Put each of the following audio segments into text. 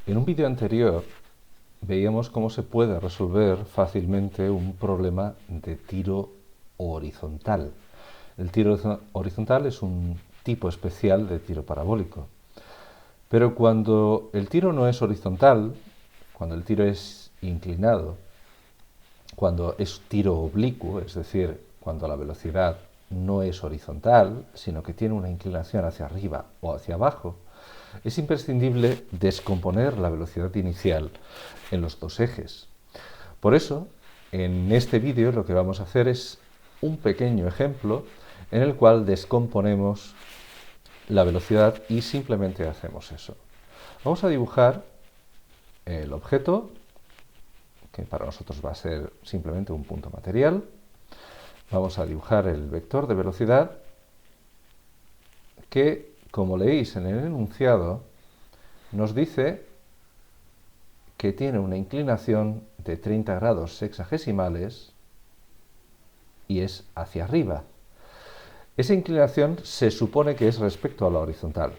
En un vídeo anterior veíamos cómo se puede resolver fácilmente un problema de tiro horizontal. El tiro horizontal es un tipo especial de tiro parabólico. Pero cuando el tiro no es horizontal, cuando el tiro es inclinado, cuando es tiro oblicuo, es decir, cuando la velocidad no es horizontal, sino que tiene una inclinación hacia arriba o hacia abajo, es imprescindible descomponer la velocidad inicial en los dos ejes. Por eso, en este vídeo lo que vamos a hacer es un pequeño ejemplo en el cual descomponemos la velocidad y simplemente hacemos eso. Vamos a dibujar el objeto, que para nosotros va a ser simplemente un punto material. Vamos a dibujar el vector de velocidad que, como leéis en el enunciado, nos dice que tiene una inclinación de 30 grados sexagesimales y es hacia arriba. Esa inclinación se supone que es respecto a la horizontal.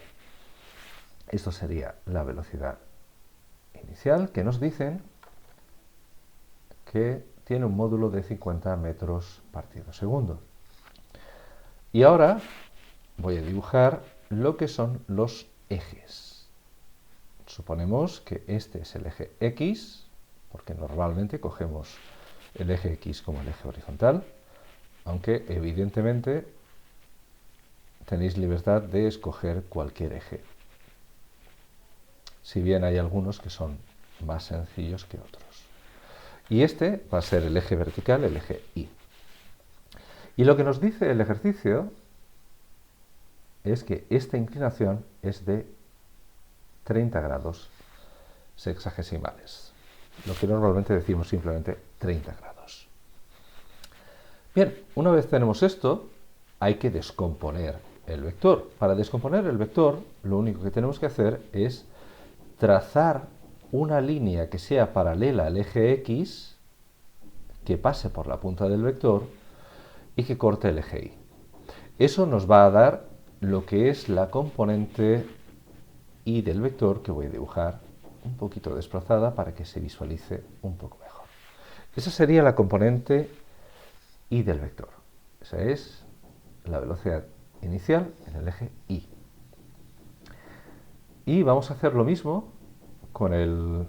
Esto sería la velocidad inicial, que nos dicen que tiene un módulo de 50 metros partido segundo. Y ahora voy a dibujar lo que son los ejes. Suponemos que este es el eje X, porque normalmente cogemos el eje X como el eje horizontal, aunque evidentemente tenéis libertad de escoger cualquier eje, si bien hay algunos que son más sencillos que otros. Y este va a ser el eje vertical, el eje Y. Y lo que nos dice el ejercicio es que esta inclinación es de 30 grados sexagesimales, lo que normalmente decimos simplemente 30 grados. Bien, una vez tenemos esto, hay que descomponer el vector. Para descomponer el vector, lo único que tenemos que hacer es trazar una línea que sea paralela al eje X, que pase por la punta del vector y que corte el eje Y. Eso nos va a dar lo que es la componente Y del vector, que voy a dibujar un poquito desplazada para que se visualice un poco mejor. Esa sería la componente Y del vector. Esa es la velocidad inicial en el eje Y. Y vamos a hacer lo mismo con el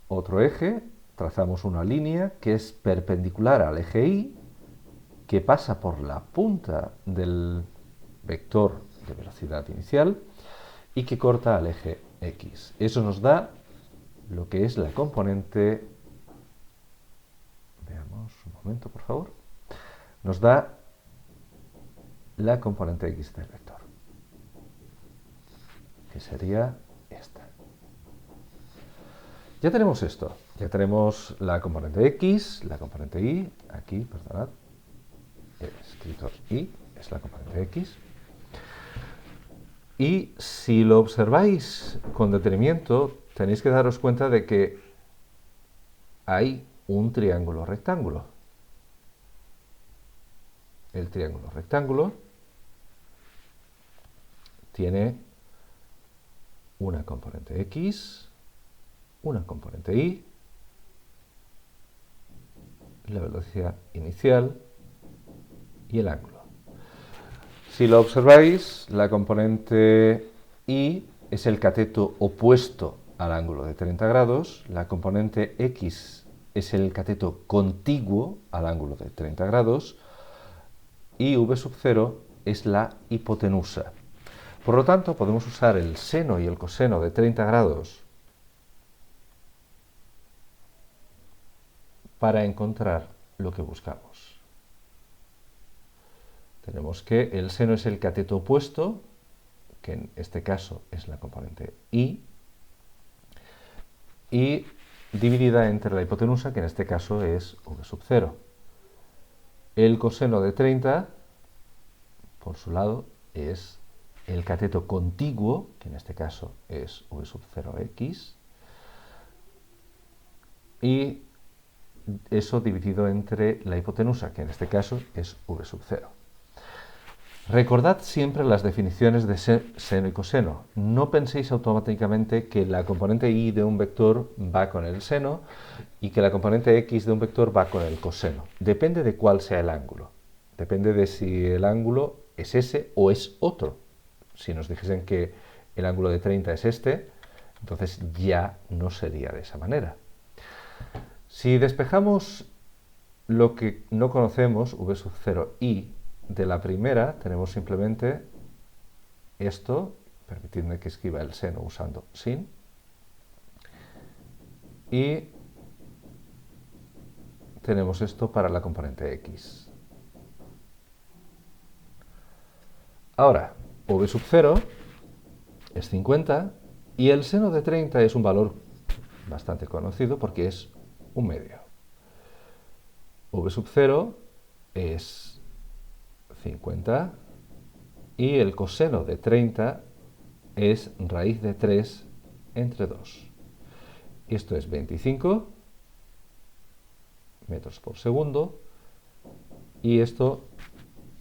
otro eje. Trazamos una línea que es perpendicular al eje Y, que pasa por la punta del vector de velocidad inicial y que corta al eje X. Eso nos da lo que es la componente, veamos un momento por favor, nos da la componente X del vector, que sería esta. Ya tenemos esto, ya tenemos la componente X, la componente Y, aquí, perdonad, he escrito Y, es la componente X. Y si lo observáis con detenimiento, tenéis que daros cuenta de que hay un triángulo rectángulo. El triángulo rectángulo tiene una componente X, una componente Y, la velocidad inicial y el ángulo. Si lo observáis, la componente Y es el cateto opuesto al ángulo de 30 grados, la componente X es el cateto contiguo al ángulo de 30 grados y V sub 0 es la hipotenusa. Por lo tanto, podemos usar el seno y el coseno de 30 grados para encontrar lo que buscamos. Tenemos que el seno es el cateto opuesto, que en este caso es la componente Y, y dividida entre la hipotenusa, que en este caso es V sub 0. El coseno de 30, por su lado, es el cateto contiguo, que en este caso es V sub 0x, y eso dividido entre la hipotenusa, que en este caso es V sub 0. Recordad siempre las definiciones de seno y coseno. No penséis automáticamente que la componente y de un vector va con el seno y que la componente x de un vector va con el coseno. Depende de cuál sea el ángulo. Depende de si el ángulo es ese o es otro. Si nos dijesen que el ángulo de 30 es este, entonces ya no sería de esa manera. Si despejamos lo que no conocemos, v sub 0 y de la primera tenemos simplemente esto, permitidme que escriba el seno usando sin, y tenemos esto para la componente x. Ahora, v sub 0 es 50 y el seno de 30 es un valor bastante conocido porque es un medio. V sub 0 es 50 y el coseno de 30 es raíz de 3 entre 2. Esto es 25 metros por segundo y esto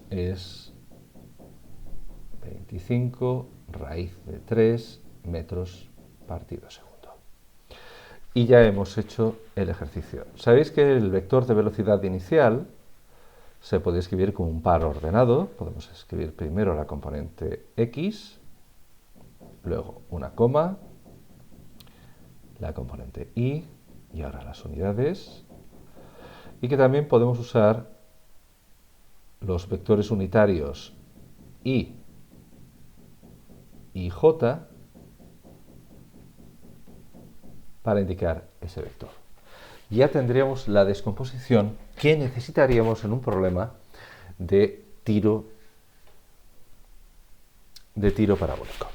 es 25 raíz de 3 metros partido segundo. Y ya hemos hecho el ejercicio. Sabéis que el vector de velocidad inicial se puede escribir como un par ordenado. Podemos escribir primero la componente x, luego una coma, la componente y ahora las unidades. Y que también podemos usar los vectores unitarios y j para indicar ese vector. Ya tendríamos la descomposición que necesitaríamos en un problema de tiro parabólico.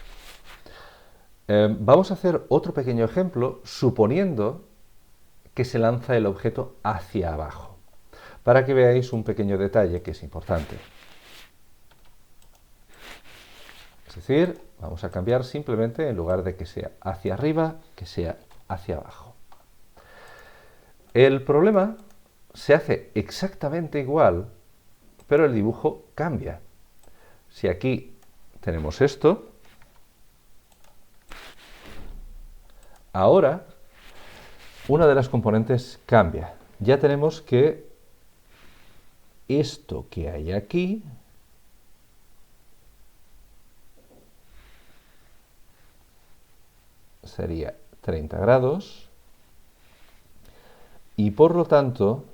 Vamos a hacer otro pequeño ejemplo suponiendo que se lanza el objeto hacia abajo, para que veáis un pequeño detalle que es importante. Es decir, vamos a cambiar simplemente, en lugar de que sea hacia arriba, que sea hacia abajo. El problema se hace exactamente igual, pero el dibujo cambia. Si aquí tenemos esto, ahora una de las componentes cambia. Ya tenemos que esto que hay aquí sería 30 grados y por lo tanto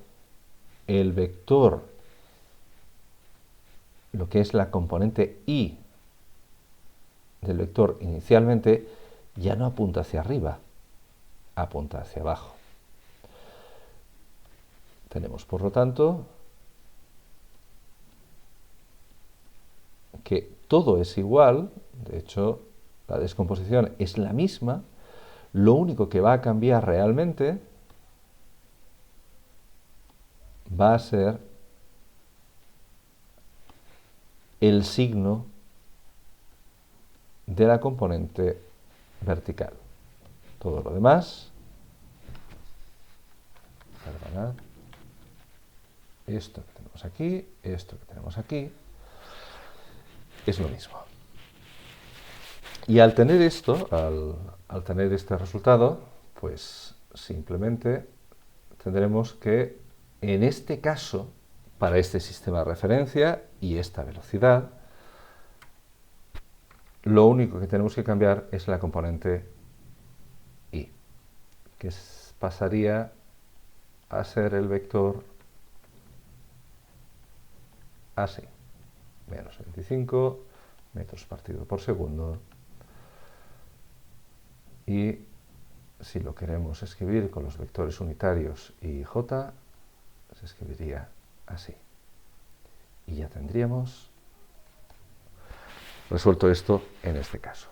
el vector, lo que es la componente y del vector inicialmente, ya no apunta hacia arriba, apunta hacia abajo. Tenemos por lo tanto que todo es igual, de hecho la descomposición es la misma, lo único que va a cambiar realmente va a ser el signo de la componente vertical. Todo lo demás, perdonad, esto que tenemos aquí, esto que tenemos aquí, es lo mismo. Y al tener esto, al tener este resultado, pues simplemente tendremos que, en este caso, para este sistema de referencia y esta velocidad, lo único que tenemos que cambiar es la componente y, que pasaría a ser el vector así, menos 25 metros partido por segundo. Y si lo queremos escribir con los vectores unitarios y j, se escribiría así. Y ya tendríamos resuelto esto en este caso.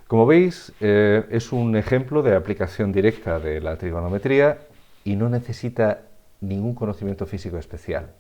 Como veis, es un ejemplo de aplicación directa de la trigonometría y no necesita ningún conocimiento físico especial.